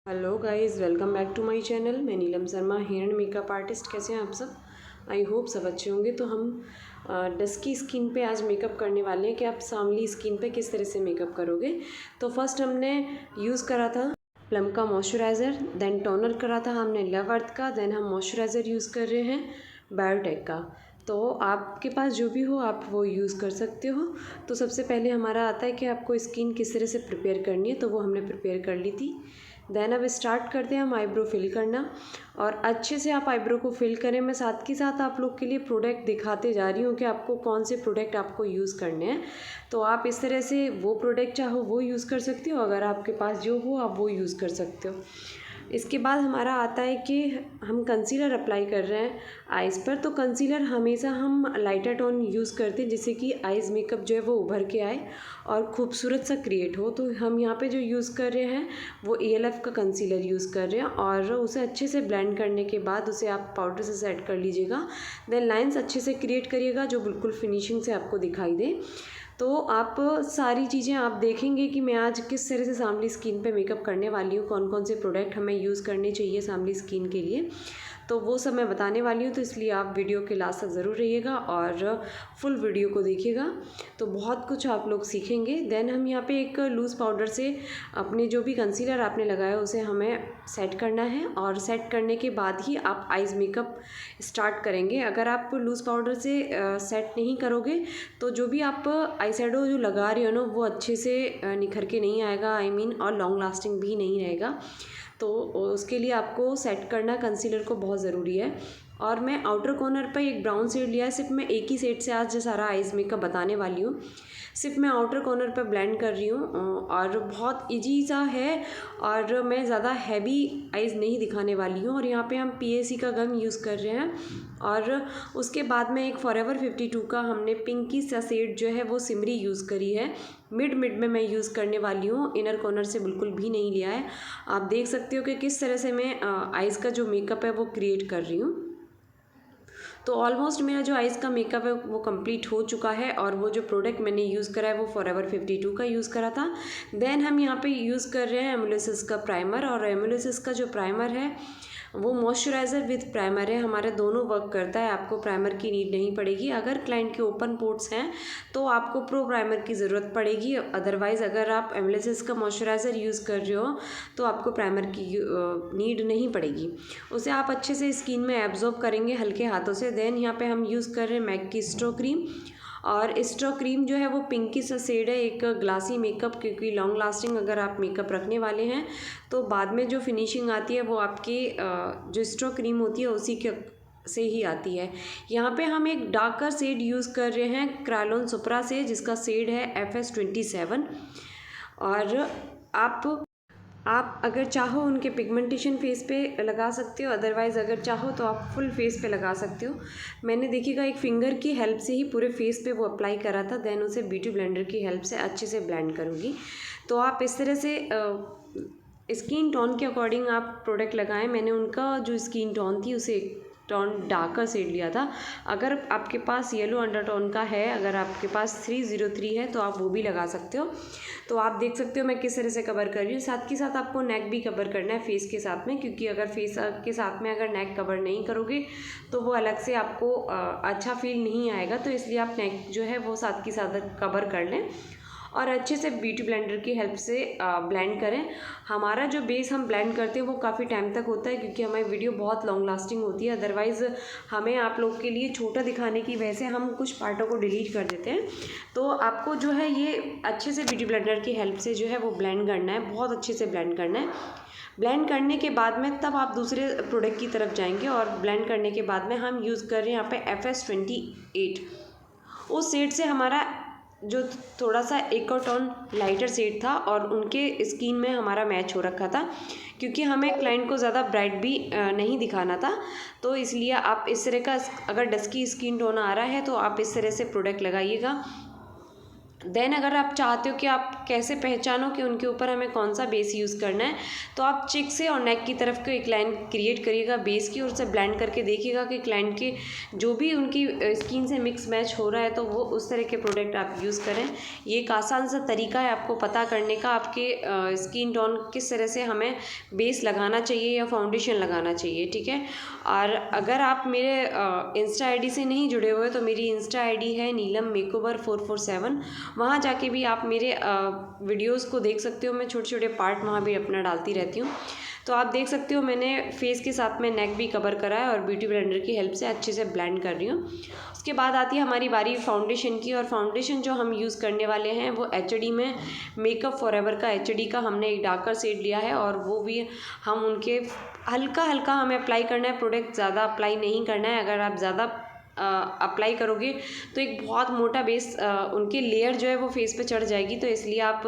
Hello guys, welcome back to my channel. मैं Neelam Sharma, hair and makeup artist. कैसे हैं आप सब? आई होप सब अच्छे होंगे। तो हम डस्की स्किन पे आज मेकअप करने वाले हैं कि आप सांवली स्किन पे किस तरह से मेकअप करोगे। तो फर्स्ट हमने यूज़ करा था प्लम का मॉइस्चराइज़र, देन टोनर करा था हमने लव अर्थ का, देन हम मॉइस्चराइज़र यूज़ कर रहे हैं बायोटेक का। तो आपके पास जो भी हो आप वो यूज़ कर सकते हो। तो सबसे पहले हमारा आता है कि आपको स्किन किस तरह से प्रिपेयर करनी है, तो वो हमने प्रिपेयर कर ली थी। देन अब स्टार्ट करते हैं हम आईब्रो फिल करना, और अच्छे से आप आईब्रो को फिल करें। मैं साथ के साथ आप लोग के लिए प्रोडक्ट दिखाते जा रही हूँ कि आपको कौन से प्रोडक्ट आपको यूज़ करने हैं। तो आप इस तरह से वो प्रोडक्ट चाहो वो यूज़ कर सकते हो, अगर आपके पास जो हो आप वो यूज़ कर सकते हो। इसके बाद हमारा आता है कि हम कंसीलर अप्लाई कर रहे हैं आइज़ पर। तो कंसीलर हमेशा हम लाइटर टोन यूज़ करते हैं जिससे कि आइज़ मेकअप जो है वो उभर के आए और खूबसूरत सा क्रिएट हो। तो हम यहाँ पे जो यूज़ कर रहे हैं वो ELF का कंसीलर यूज़ कर रहे हैं, और उसे अच्छे से ब्लेंड करने के बाद उसे आप पाउडर से सेट कर लीजिएगा। देन लाइंस अच्छे से क्रिएट करिएगा जो बिल्कुल फिनिशिंग से आपको दिखाई दे। तो आप सारी चीज़ें आप देखेंगे कि मैं आज किस तरह से सांवली स्किन पे मेकअप करने वाली हूँ, कौन कौन से प्रोडक्ट हमें यूज़ करने चाहिए सांवली स्किन के लिए, तो वो सब मैं बताने वाली हूँ। तो इसलिए आप वीडियो के लास्ट तक ज़रूर रहिएगा और फुल वीडियो को देखिएगा, तो बहुत कुछ आप लोग सीखेंगे। देन हम यहाँ पे एक लूज़ पाउडर से अपने जो भी कंसीलर आपने लगाया उसे हमें सेट करना है, और सेट करने के बाद ही आप आइज़ मेकअप स्टार्ट करेंगे। अगर आप लूज़ पाउडर से सेट नहीं करोगे तो जो भी आप आई शेडो जो लगा रही हो ना वो अच्छे से निखर के नहीं आएगा, और लॉन्ग लास्टिंग भी नहीं रहेगा। तो उसके लिए आपको सेट करना कंसीलर को बहुत ज़रूरी है। और मैं आउटर कॉर्नर पर एक ब्राउन शेड लिया है। सिर्फ मैं एक ही शेड से आज सारा आइज़ मेकअप बताने वाली हूँ। सिर्फ मैं आउटर कॉर्नर पर ब्लेंड कर रही हूँ, और बहुत इजी सा है, और मैं ज़्यादा हैवी आइज़ नहीं दिखाने वाली हूँ। और यहाँ पे हम PAC का गम यूज़ कर रहे हैं, और उसके बाद में एक फॉरएवर 52 का हमने पिंकी सा शेड जो है वो सिमरी यूज़ करी है। मिड में मैं यूज़ करने वाली हूँ, इनर कॉर्नर से बिल्कुल भी नहीं लिया है। आप देख सकते हो कि किस तरह से मैं आइज़ का जो मेकअप है वो क्रिएट कर रही हूँ। तो ऑलमोस्ट मेरा जो आइज़ का मेकअप है वो कंप्लीट हो चुका है, और वो जो प्रोडक्ट मैंने यूज़ करा है वो फॉरएवर 52 का यूज़ करा था। देन हम यहाँ पे यूज़ कर रहे हैं एमुलेसिस का प्राइमर, और एमुलेसिस का जो प्राइमर है वो मॉइस्चराइज़र विद प्राइमर है। हमारे दोनों वर्क करता है, आपको प्राइमर की नीड नहीं पड़ेगी। अगर क्लाइंट के ओपन पोर्ट्स हैं तो आपको प्रो प्राइमर की ज़रूरत पड़ेगी, अदरवाइज़ अगर आप एमुलेसिस का मॉइस्चराइज़र यूज़ कर रहे हो तो आपको प्राइमर की नीड नहीं पड़ेगी। उसे आप अच्छे से स्किन में एब्जॉर्ब करेंगे हल्के हाथों से। देन यहाँ पे हम यूज़ कर रहे हैं मैक की स्ट्रो क्रीम, और स्ट्रो क्रीम जो है वो पिंकी सा शेड है, एक ग्लासी मेकअप, क्योंकि लॉन्ग लास्टिंग अगर आप मेकअप रखने वाले हैं तो बाद में जो फिनिशिंग आती है वो आपकी जो स्ट्रो क्रीम होती है उसी के से ही आती है। यहाँ पे हम एक डार्कर शेड यूज़ कर रहे हैं क्रायोलन सुप्रा से, जिसका शेड है FS27। और आप अगर चाहो उनके पिगमेंटेशन फेस पे लगा सकते हो, अदरवाइज़ अगर चाहो तो आप फुल फेस पे लगा सकते हो। मैंने देखिएगा एक फिंगर की हेल्प से ही पूरे फेस पे वो अप्लाई करा था, देन उसे ब्यूटी ब्लेंडर की हेल्प से अच्छे से ब्लेंड करूँगी। तो आप इस तरह से स्किन टोन के अकॉर्डिंग आप प्रोडक्ट लगाएं। मैंने उनका जो स्किन टोन थी उसे टोन डार्कर शेड लिया था। अगर आपके पास येलो अंडरटोन का है, अगर आपके पास 303 है तो आप वो भी लगा सकते हो। तो आप देख सकते हो मैं किस तरह से कवर कर रही हूँ। साथ के साथ आपको नेक भी कवर करना है फेस के साथ में, क्योंकि अगर फेस के साथ में अगर नेक कवर नहीं करोगे तो वो अलग से आपको अच्छा फील नहीं आएगा। तो इसलिए आप नेक जो है वो साथ के साथ कवर कर लें, और अच्छे से ब्यूटी ब्लेंडर की हेल्प से ब्लेंड करें। हमारा जो बेस हम ब्लेंड करते हैं वो काफ़ी टाइम तक होता है, क्योंकि हमारी वीडियो बहुत लॉन्ग लास्टिंग होती है। अदरवाइज़ हमें आप लोग के लिए छोटा दिखाने की वजह से हम कुछ पार्टों को डिलीट कर देते हैं। तो आपको जो है ये अच्छे से ब्यूटी ब्लेंडर की हेल्प से जो है वो ब्लेंड करना है, बहुत अच्छे से ब्लेंड करना है। ब्लेंड करने के बाद में तब आप दूसरे प्रोडक्ट की तरफ जाएंगे, और ब्लेंड करने के बाद में हम यूज़ कर रहे हैं यहाँ पे FS28। उस शेड से हमारा जो थोड़ा सा एक और टोन लाइटर शेड था, और उनके स्किन में हमारा मैच हो रखा था, क्योंकि हमें क्लाइंट को ज़्यादा ब्राइट भी नहीं दिखाना था। तो इसलिए आप इस तरह का, अगर डस्की स्किन टोन आ रहा है तो आप इस तरह से प्रोडक्ट लगाइएगा। देन अगर आप चाहते हो कि आप कैसे पहचानो कि उनके ऊपर हमें कौन सा बेस यूज़ करना है, तो आप चिक से और नेक की तरफ को एक लाइन क्रिएट करिएगा बेस की, और उसे ब्लेंड करके देखिएगा कि क्लाइंट के जो भी उनकी स्किन से मिक्स मैच हो रहा है, तो वो उस तरह के प्रोडक्ट आप यूज़ करें। ये एक आसान सा तरीका है आपको पता करने का आपके स्किन टोन किस तरह से हमें बेस लगाना चाहिए या फाउंडेशन लगाना चाहिए, ठीक है। और अगर आप मेरे इंस्टा आईडी से नहीं जुड़े हुए, तो मेरी इंस्टा आईडी है नीलम मेकओवर 447। वहाँ जाके भी आप मेरे वीडियोस को देख सकते हो। मैं छोटे छोटे पार्ट वहाँ भी अपना डालती रहती हूँ। तो आप देख सकते हो मैंने फेस के साथ में नेक भी कवर करा है और ब्यूटी ब्लेंडर की हेल्प से अच्छे से ब्लेंड कर रही हूँ। उसके बाद आती है हमारी बारी फाउंडेशन की, और फाउंडेशन जो हम यूज़ करने वाले हैं वो एचडी में मेकअप फॉरएवर का एचडी का हमने एक डार्कर शेड लिया है, और वो भी हम उनके हल्का हल्का हमें अप्लाई करना है। प्रोडक्ट ज़्यादा अप्लाई नहीं करना है। अगर आप ज़्यादा अप्लाई करोगे तो एक बहुत मोटा बेस उनकी लेयर जो है वो फेस पे चढ़ जाएगी, तो इसलिए आप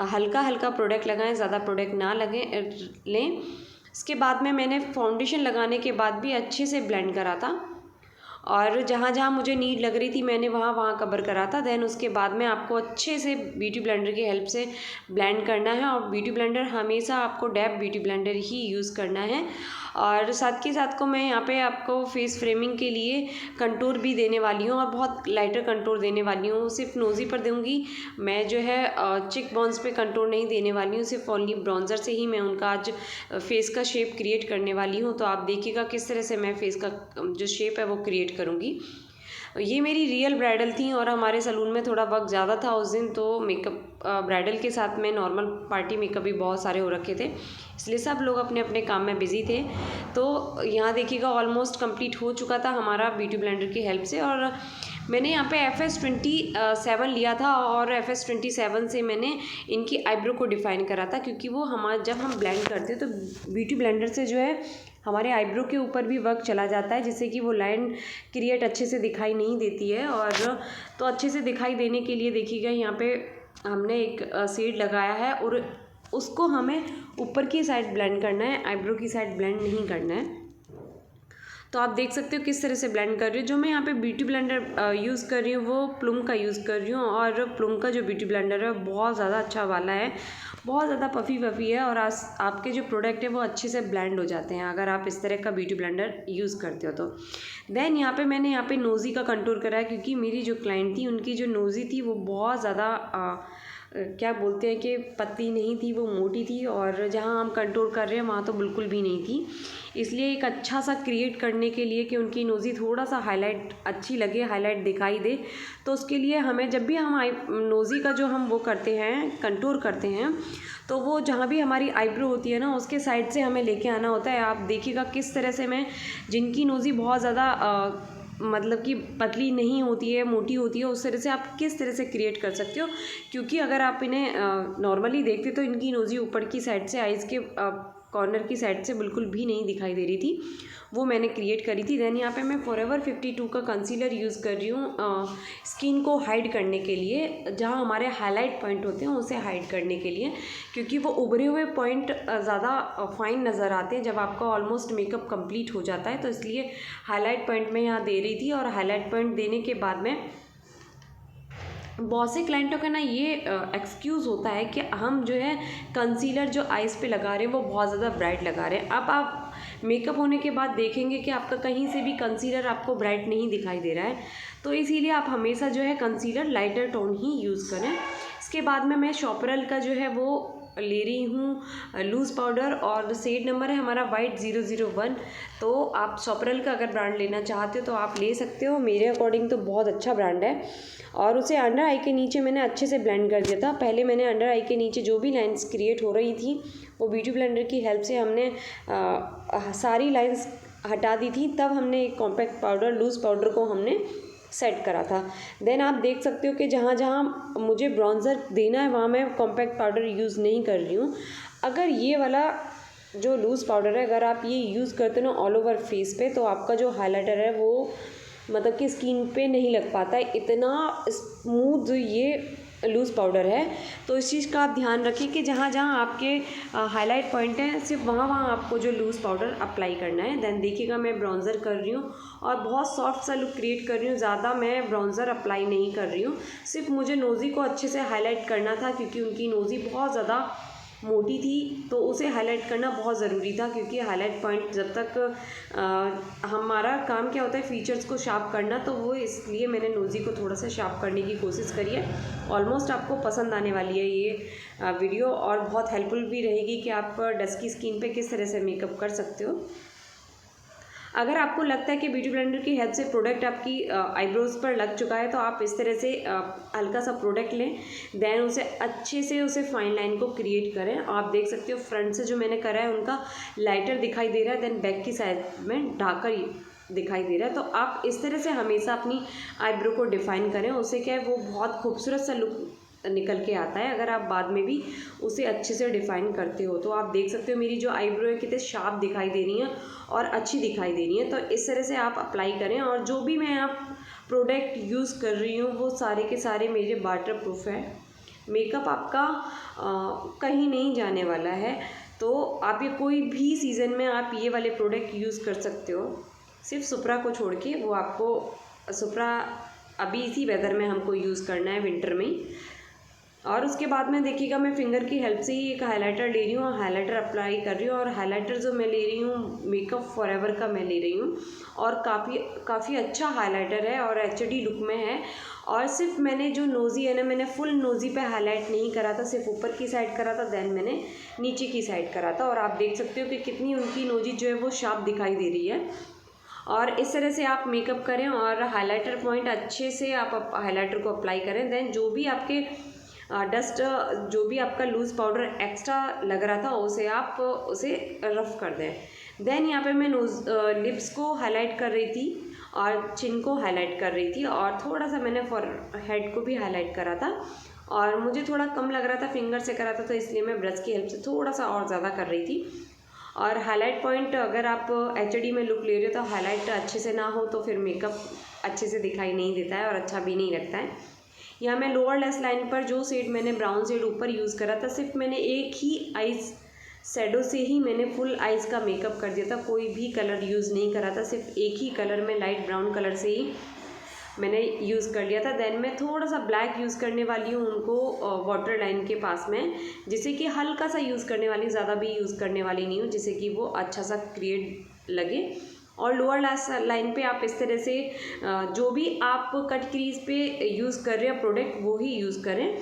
हल्का हल्का प्रोडक्ट लगाएं, ज़्यादा प्रोडक्ट ना लें। इसके बाद में मैंने फाउंडेशन लगाने के बाद भी अच्छे से ब्लेंड करा था, और जहाँ जहाँ मुझे नीड लग रही थी मैंने वहाँ वहाँ कवर करा था। देन उसके बाद में आपको अच्छे से ब्यूटी ब्लेंडर की हेल्प से ब्लेंड करना है, और ब्यूटी ब्लेंडर हमेशा आपको डैप ब्यूटी ब्लेंडर ही यूज़ करना है। और साथ के साथ को मैं यहाँ पे आपको फेस फ्रेमिंग के लिए कंटूर भी देने वाली हूँ, और बहुत लाइटर कंटूर देने वाली हूँ। सिर्फ नोज़ी पर दूँगी मैं, जो है चिक बोन्स पे कंटूर नहीं देने वाली हूँ, सिर्फ ओनली ब्राउन्जर से ही मैं उनका आज फेस का शेप क्रिएट करने वाली हूँ। तो आप देखिएगा किस तरह से मैं फेस का जो शेप है वो क्रिएट करूँगी। ये मेरी रियल ब्राइडल थी, और हमारे सलून में थोड़ा वक्त ज़्यादा था उस दिन, तो मेकअप ब्राइडल के साथ में नॉर्मल पार्टी मेकअप भी बहुत सारे हो रखे थे, इसलिए सब लोग अपने अपने काम में बिज़ी थे। तो यहाँ देखिएगा ऑलमोस्ट कंप्लीट हो चुका था हमारा ब्यूटी ब्लेंडर की हेल्प से। और मैंने यहाँ पे FS27 लिया था, और FS27 से मैंने इनकी आईब्रो को डिफ़ाइन करा था, क्योंकि वो जब हम ब्लेंड करते हैं तो ब्यूटी ब्लेंडर से जो है हमारे आईब्रो के ऊपर भी वर्क चला जाता है, जिससे कि वो लाइन क्रिएट अच्छे से दिखाई नहीं देती है। और तो अच्छे से दिखाई देने के लिए देखिएगा यहाँ पे हमने एक शेड लगाया है, और उसको हमें ऊपर की साइड ब्लेंड करना है, आईब्रो की साइड ब्लेंड नहीं करना है। तो आप देख सकते हो किस तरह से ब्लेंड कर रही हूँ। जो मैं यहाँ पे ब्यूटी ब्लेंडर यूज़ कर रही हूँ वो प्लूम का यूज़ कर रही हूँ, और प्लूम का जो ब्यूटी ब्लेंडर है बहुत ज़्यादा अच्छा वाला है, बहुत ज़्यादा पफ़ी है, और आपके जो प्रोडक्ट है वो अच्छे से ब्लेंड हो जाते हैं अगर आप इस तरह का ब्यूटी ब्लेंडर यूज़ करते हो तो। देन मैंने यहाँ पे नोज़ी का कंटूर करा है, क्योंकि मेरी जो क्लाइंट थी उनकी जो नोज़ी थी वो बहुत ज़्यादा क्या बोलते हैं कि पतली नहीं थी, वो मोटी थी, और जहाँ हम कंटूर कर रहे हैं वहाँ तो बिल्कुल भी नहीं थी। इसलिए एक अच्छा सा क्रिएट करने के लिए कि उनकी नोज़ी थोड़ा सा हाईलाइट अच्छी लगे, हाईलाइट दिखाई दे, तो उसके लिए हमें जब भी हम नोज़ी का जो हम वो करते हैं कंटूर करते हैं, तो वो जहाँ भी हमारी आईब्रो होती है ना उसके साइड से हमें लेके आना होता है। आप देखिएगा किस तरह से मैं, जिनकी नोज़ी बहुत ज़्यादा मतलब कि पतली नहीं होती है, मोटी होती है, उस तरह से आप किस तरह से क्रिएट कर सकते हो। क्योंकि अगर आप इन्हें नॉर्मली देखते तो इनकी नोज़ी ऊपर की साइड से, आइज़ के कॉर्नर की साइड से बिल्कुल भी नहीं दिखाई दे रही थी, वो मैंने क्रिएट करी थी। देन यहाँ पे मैं फॉरएवर 52 का कंसीलर यूज़ कर रही हूँ स्किन को हाइड करने के लिए, जहाँ हमारे हाईलाइट पॉइंट होते हैं उसे हाइड करने के लिए, क्योंकि वो उभरे हुए पॉइंट ज़्यादा फाइन नज़र आते हैं जब आपका ऑलमोस्ट मेकअप कंप्लीट हो जाता है। तो इसलिए हाईलाइट पॉइंट मैं यहाँ दे रही थी, और हाईलाइट पॉइंट देने के बाद में बहुत से क्लाइंटों का ना ये एक्सक्यूज़ होता है कि हम जो है कंसीलर जो आइज़ पे लगा रहे हैं वो बहुत ज़्यादा ब्राइट लगा रहे हैं। अब आप मेकअप होने के बाद देखेंगे कि आपका कहीं से भी कंसीलर आपको ब्राइट नहीं दिखाई दे रहा है, तो इसीलिए आप हमेशा जो है कंसीलर लाइटर टोन ही यूज़ करें। इसके बाद में मैं शॉपरल का जो है वो ले रही हूँ लूज़ पाउडर, और शेड नंबर है हमारा वाइट 001। तो आप शॉपरल का अगर ब्रांड लेना चाहते हो तो आप ले सकते हो, मेरे अकॉर्डिंग तो बहुत अच्छा ब्रांड है। और उसे अंडर आई के नीचे मैंने अच्छे से ब्लेंड कर दिया था। पहले मैंने अंडर आई के नीचे जो भी लाइंस क्रिएट हो रही थी वो ब्यूटी ब्लेंडर की हेल्प से हमने सारी लाइंस हटा दी थी, तब हमने एक कॉम्पैक्ट पाउडर लूज़ पाउडर को हमने सेट करा था। देन आप देख सकते हो कि जहाँ जहाँ मुझे ब्राउन्जर देना है वहाँ मैं कॉम्पैक्ट पाउडर यूज़ नहीं कर रही हूँ। अगर ये वाला जो लूज़ पाउडर है अगर आप ये यूज़ करते हो ना ऑल ओवर फेस पे, तो आपका जो हाइलाइटर है वो मतलब कि स्किन पे नहीं लग पाता है, इतना स्मूथ ये लूज़ पाउडर है। तो इस चीज़ का आप ध्यान रखिए कि जहाँ जहाँ आपके हाईलाइट पॉइंट हैं सिर्फ वहाँ वहाँ आपको जो लूज़ पाउडर अप्लाई करना है। देन देखिएगा मैं ब्राउज़र कर रही हूँ और बहुत सॉफ्ट सा लुक क्रिएट कर रही हूँ, ज़्यादा मैं ब्राउज़र अप्लाई नहीं कर रही हूँ। सिर्फ मुझे नोज़ी को अच्छे से हाईलाइट करना था क्योंकि उनकी नोज़ी बहुत ज़्यादा मोटी थी, तो उसे हाईलाइट करना बहुत ज़रूरी था क्योंकि हाईलाइट पॉइंट जब तक हमारा काम क्या होता है फीचर्स को शार्प करना, तो वो इसलिए मैंने नोज़ी को थोड़ा सा शार्प करने की कोशिश करी है। ऑलमोस्ट आपको पसंद आने वाली है ये वीडियो और बहुत हेल्पफुल भी रहेगी कि आप डस्की स्किन पे किस तरह से मेकअप कर सकते हो। अगर आपको लगता है कि ब्यूटी ब्लेंडर की हेल्प से प्रोडक्ट आपकी आईब्रोज़ पर लग चुका है तो आप इस तरह से हल्का सा प्रोडक्ट लें, देन उसे अच्छे से उसे फाइन लाइन को क्रिएट करें। आप देख सकते हो फ्रंट से जो मैंने करा है उनका लाइटर दिखाई दे रहा है, देन बैक की साइड में डार्कर दिखाई दे रहा है। तो आप इस तरह से हमेशा अपनी आईब्रो को डिफ़ाइन करें, उससे क्या है वो बहुत खूबसूरत सा लुक निकल के आता है अगर आप बाद में भी उसे अच्छे से डिफ़ाइन करते हो। तो आप देख सकते हो मेरी जो आईब्रो है कितने शार्प दिखाई दे रही हैं और अच्छी दिखाई दे रही है। तो इस तरह से आप अप्लाई करें और जो भी मैं आप प्रोडक्ट यूज़ कर रही हूँ वो सारे के सारे मेरे वाटर प्रूफ है। मेकअप आपका कहीं नहीं जाने वाला है, तो आप ये कोई भी सीज़न में आप ये वाले प्रोडक्ट यूज़ कर सकते हो। सिर्फ सुप्रा को छोड़ के, वो आपको सुप्रा अभी इसी वेदर में हमको यूज़ करना है, विंटर में। और उसके बाद में देखिएगा मैं फिंगर की हेल्प से ही एक हाइलाइटर ले रही हूँ और हाइलाइटर अप्लाई कर रही हूँ। और हाइलाइटर जो मैं ले रही हूँ मेकअप फॉरएवर का मैं ले रही हूँ और काफ़ी अच्छा हाइलाइटर है और एचडी लुक में है। और सिर्फ मैंने जो नोज़ी है ना, मैंने फुल नोज़ी पे हाईलाइट नहीं करा था, सिर्फ ऊपर की साइड करा था, देन मैंने नीचे की साइड करा था। और आप देख सकते हो कि कितनी उनकी नोज़ी जो है वो शार्प दिखाई दे रही है। और इस तरह से आप मेकअप करें और हाइलाइटर पॉइंट अच्छे से आप हाइलाइटर को अप्लाई करें। देन जो भी आपके डस्ट, जो भी आपका लूज़ पाउडर एक्स्ट्रा लग रहा था उसे रफ़ कर दें। देन यहाँ पे मैं लिप्स को हाईलाइट कर रही थी और चिन को हाईलाइट कर रही थी और थोड़ा सा मैंने हेड को भी हाईलाइट करा था। और मुझे थोड़ा कम लग रहा था, फिंगर से करा था, तो इसलिए मैं ब्रश की हेल्प से थोड़ा सा और ज़्यादा कर रही थी। और हाईलाइट पॉइंट अगर आप एचडी में लुक ले रहे हो तो हाईलाइट अच्छे से ना हो तो फिर मेकअप अच्छे से दिखाई नहीं देता है और अच्छा भी नहीं लगता है। यहाँ मैं लोअर लेस लाइन पर जो शेड मैंने ब्राउन शेड ऊपर यूज़ करा था, सिर्फ मैंने एक ही आइज़ शेडो से ही मैंने फुल आइज़ का मेकअप कर दिया था, कोई भी कलर यूज़ नहीं करा था, सिर्फ एक ही कलर में लाइट ब्राउन कलर से ही मैंने यूज़ कर लिया था। देन मैं थोड़ा सा ब्लैक यूज़ करने वाली हूँ उनको वाटर लाइन के पास में, जिससे कि हल्का सा यूज़ करने वाली, ज़्यादा भी यूज़ करने वाली नहीं हूँ, जिससे कि वो अच्छा सा क्रिएट लगे। और लोअर लैश लाइन पे आप इस तरह से जो भी आप कट क्रीज पे यूज़ कर रहे हैं प्रोडक्ट वो ही यूज़ करें।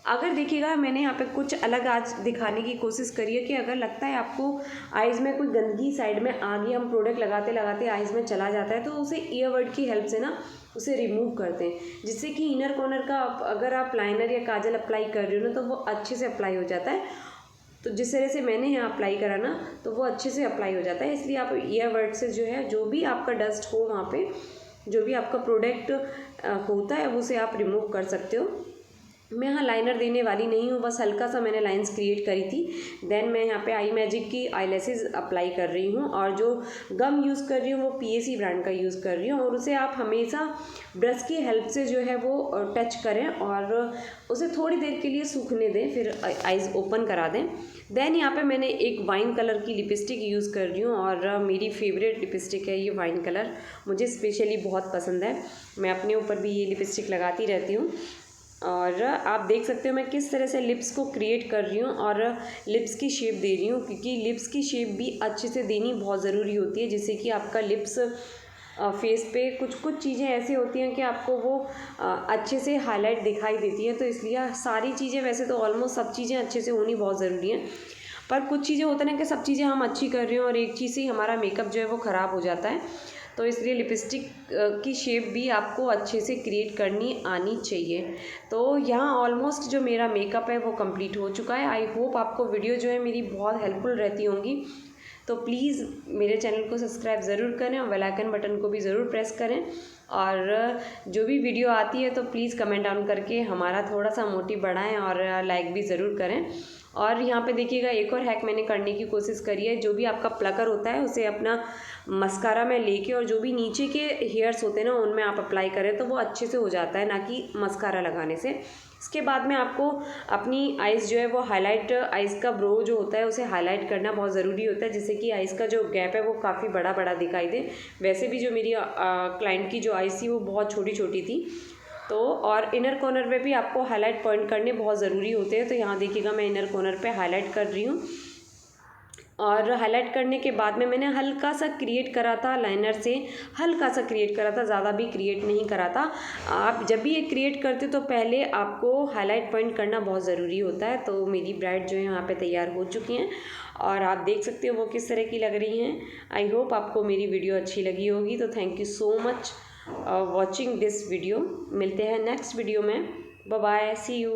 अगर देखिएगा मैंने यहाँ पे कुछ अलग आज दिखाने की कोशिश करी है कि अगर लगता है आपको आइज़ में कोई गंदगी साइड में आ गई, हम प्रोडक्ट लगाते लगाते आइज़ में चला जाता है, तो उसे ईयरबड की हेल्प से ना उसे रिमूव करते हैं, जिससे कि इनर कॉर्नर का अगर आप लाइनर या काजल अप्लाई कर रहे हो ना तो वो अच्छे से अप्लाई हो जाता है। तो जिस तरह से मैंने यहाँ अप्लाई करा ना तो वो अच्छे से अप्लाई हो जाता है। इसलिए आप ईयरबड से जो है जो भी आपका डस्ट हो वहाँ पे जो भी आपका प्रोडक्ट होता है उसे आप रिमूव कर सकते हो। मैं यहाँ लाइनर देने वाली नहीं हूँ, बस हल्का सा मैंने लाइंस क्रिएट करी थी। देन मैं यहाँ पे आई मैजिक की आई लैसेस अप्लाई कर रही हूँ और जो गम यूज़ कर रही हूँ वो PAC ब्रांड का यूज़ कर रही हूँ। और उसे आप हमेशा ब्रश की हेल्प से जो है वो टच करें और उसे थोड़ी देर के लिए सूखने दें, फिर आइज़ ओपन करा दें। देन यहाँ पे मैंने एक वाइन कलर की लिपस्टिक यूज़ कर रही हूँ और मेरी फेवरेट लिपस्टिक है ये वाइन कलर, मुझे स्पेशली बहुत पसंद है, मैं अपने ऊपर भी ये लिपस्टिक लगाती रहती हूँ। और आप देख सकते हो मैं किस तरह से लिप्स को क्रिएट कर रही हूँ और लिप्स की शेप दे रही हूँ, क्योंकि लिप्स की शेप भी अच्छे से देनी बहुत ज़रूरी होती है, जिससे कि आपका लिप्स फेस पे कुछ चीज़ें ऐसी होती हैं कि आपको वो अच्छे से हाईलाइट दिखाई देती हैं। तो इसलिए सारी चीज़ें, वैसे तो ऑलमोस्ट सब चीज़ें अच्छे से होनी बहुत ज़रूरी हैं, पर कुछ चीज़ें होता है ना कि सब चीज़ें हम अच्छी कर रहे हैं और एक चीज़ से ही हमारा मेकअप जो है वो ख़राब हो जाता है। तो इसलिए लिपस्टिक की शेप भी आपको अच्छे से क्रिएट करनी आनी चाहिए। तो यहाँ ऑलमोस्ट जो मेरा मेकअप है वो कंप्लीट हो चुका है। आई होप आपको वीडियो जो है मेरी बहुत हेल्पफुल रहती होंगी। तो प्लीज़ मेरे चैनल को सब्सक्राइब ज़रूर करें और बेल आइकन बटन को भी ज़रूर प्रेस करें। और जो भी वीडियो आती है तो प्लीज़ कमेंट डाउन करके हमारा थोड़ा सा मोटिव बढ़ाएं और लाइक भी ज़रूर करें। और यहाँ पे देखिएगा एक और हैक मैंने करने की कोशिश करी है, जो भी आपका प्लकर होता है उसे अपना मस्कारा में लेके और जो भी नीचे के हेयर्स होते हैं ना उनमें आप अप्लाई करें तो वो अच्छे से हो जाता है, ना कि मस्कारा लगाने से। इसके बाद में आपको अपनी आइज़ जो है वो हाईलाइट, आइज़ का ब्रो जो होता है उसे हाईलाइट करना बहुत ज़रूरी होता है, जिससे कि आइज़ का जो गैप है वो काफ़ी बड़ा बड़ा दिखाई दे। वैसे भी जो मेरी क्लाइंट की जो आइज़ थी वो बहुत छोटी छोटी थी, तो और इनर कॉर्नर पे भी आपको हाईलाइट पॉइंट करने बहुत ज़रूरी होते हैं। तो यहाँ देखिएगा मैं इनर कॉर्नर पे हाईलाइट कर रही हूँ, और हाईलाइट करने के बाद में मैंने हल्का सा क्रिएट करा था लाइनर से, हल्का सा क्रिएट करा था, ज़्यादा भी क्रिएट नहीं करा था। आप जब भी ये क्रिएट करते तो पहले आपको हाईलाइट पॉइंट करना बहुत ज़रूरी होता है। तो मेरी ब्राइड जो है यहाँ पे तैयार हो चुकी हैं और आप देख सकते हो वो किस तरह की लग रही हैं। आई होप आपको मेरी वीडियो अच्छी लगी होगी। तो thank you so much watching this video. मिलते हैं नेक्स्ट वीडियो में। Bye bye, see you.